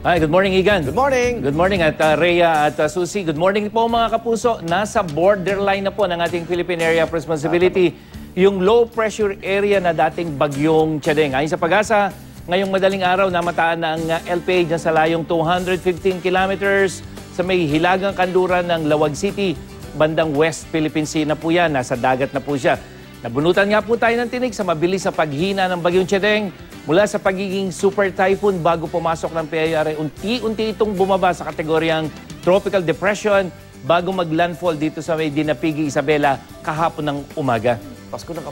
Hi, good morning, Igan. Good morning. Good morning at Rhea at Susie. Good morning po mga kapuso. Nasa borderline na po ng ating Philippine Area of Responsibility yung low pressure area na dating bagyong Chadeng. Ayon sa Pag-asa, ngayong madaling araw namataan na ang LPA dyan sa layong 215 kilometers sa may hilagang kanluran ng Lawag City, bandang West Philippine Sea na po yan. Nasa dagat na po siya. Nabunutan nga po tayo ng tinig sa mabilis sa paghina ng bagyong Chadeng. Mula sa pagiging super typhoon bago pumasok ng PARA, unti-unti itong bumaba sa kategoryang tropical depression bago mag-landfall dito sa may Dinapigi, Isabela kahapon ng umaga. Pasko na ka.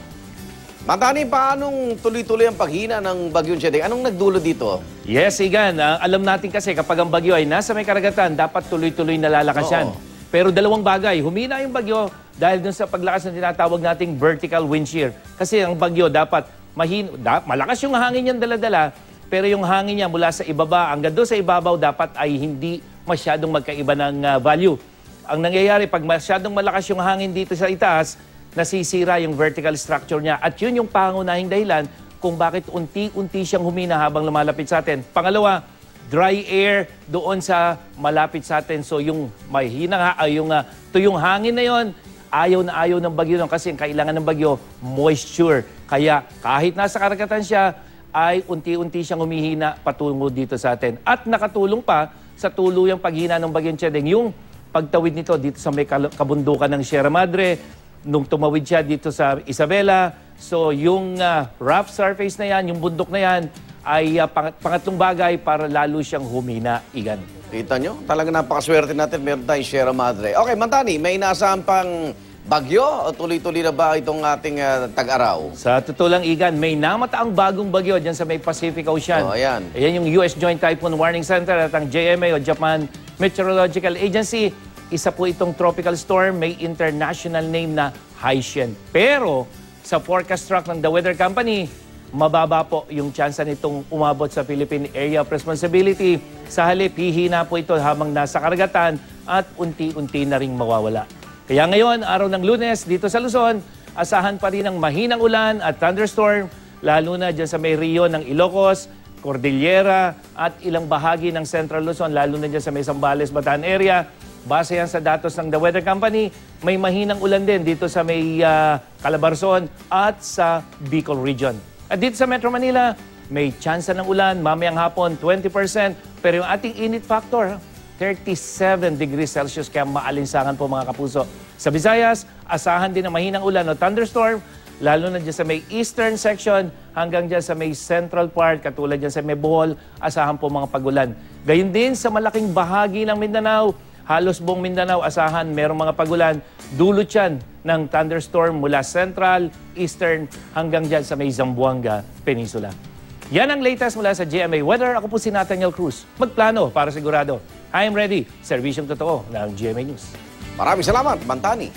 Matani, paanong tuloy-tuloy ang paghina ng bagyong Chadeng? Anong nagdulo dito? Yes, Igan. Alam natin kasi kapag ang bagyo ay nasa may karagatan, dapat tuloy-tuloy nalalakas yan. Pero dalawang bagay, humina yung bagyo dahil dun sa paglakas na tinatawag nating vertical wind shear. Kasi ang bagyo dapat malakas yung hangin niyan dala-dala, pero yung hangin niya mula sa ibaba hanggang doon sa ibabaw dapat ay hindi masyadong magkaiba ng value. Ang nangyayari, pag masyadong malakas yung hangin dito sa itaas, nasisira yung vertical structure niya. At yun yung pangunahing dahilan kung bakit unti-unti siyang humina habang lumalapit sa atin. Pangalawa, dry air doon sa malapit sa atin. So yung mahina yung hangin na yon, ayaw ng bagyo nun kasi ang kailangan ng bagyo, moisture. Kaya kahit nasa karagatan siya, ay unti-unti siyang humihina patungo dito sa atin. At nakatulong pa sa tuluyang paghina ng bagyong Chadeng yung pagtawid nito dito sa may kabundukan ng Sierra Madre, nung tumawid siya dito sa Isabela. So yung rough surface na yan, yung bundok na yan, ay pangatlong bagay para lalo siyang humina, Igan. Kita nyo? Talagang napakaswerte natin. Meron tayong Sierra Madre. Okay, Mantani, may inaasahan pang bagyo o tuloy-tuloy na ba itong ating tag-araw? Sa totoo lang, Igan, may namataang bagong bagyo dyan sa may Pacific Ocean. Oh, ayan. Ayan yung US Joint Typhoon Warning Center at ang JMA o Japan Meteorological Agency. Isa po itong tropical storm, may international name na Haishen. Pero sa forecast track ng The Weather Company, mababa po yung tsansa nitong umabot sa Philippine Area of Responsibility. Sa halip, hihina po ito habang nasa karagatan at unti-unti na ring mawawala. Kaya ngayon, araw ng Lunes, dito sa Luzon, asahan pa rin ang mahinang ulan at thunderstorm, lalo na dyan sa may Rio ng Ilocos, Cordillera at ilang bahagi ng Central Luzon, lalo na dyan sa may Zambales, Bataan area. Base yan sa datos ng The Weather Company, may mahinang ulan din dito sa may Calabarzon at sa Bicol Region. At dito sa Metro Manila, may tsansa ng ulan, mamayang hapon 20%, pero yung ating init factor, 37 degrees Celsius, kaya maalinsangan po mga kapuso. Sa Visayas, asahan din ang mahinang ulan o thunderstorm, lalo na dyan sa may eastern section hanggang dyan sa may central part, katulad dyan sa may Bohol, asahan po mga pagulan. Gayun din sa malaking bahagi ng Mindanao, halos buong Mindanao, asahan merong mga pagulan. Dulot yan ng thunderstorm mula central, eastern, hanggang dyan sa may Zamboanga Peninsula. Yan ang latest mula sa GMA Weather. Ako po si Nathaniel Cruz. Magplano para sigurado. I am ready. Serbisyong totoo ng GMA News. Maraming salamat, Mantani.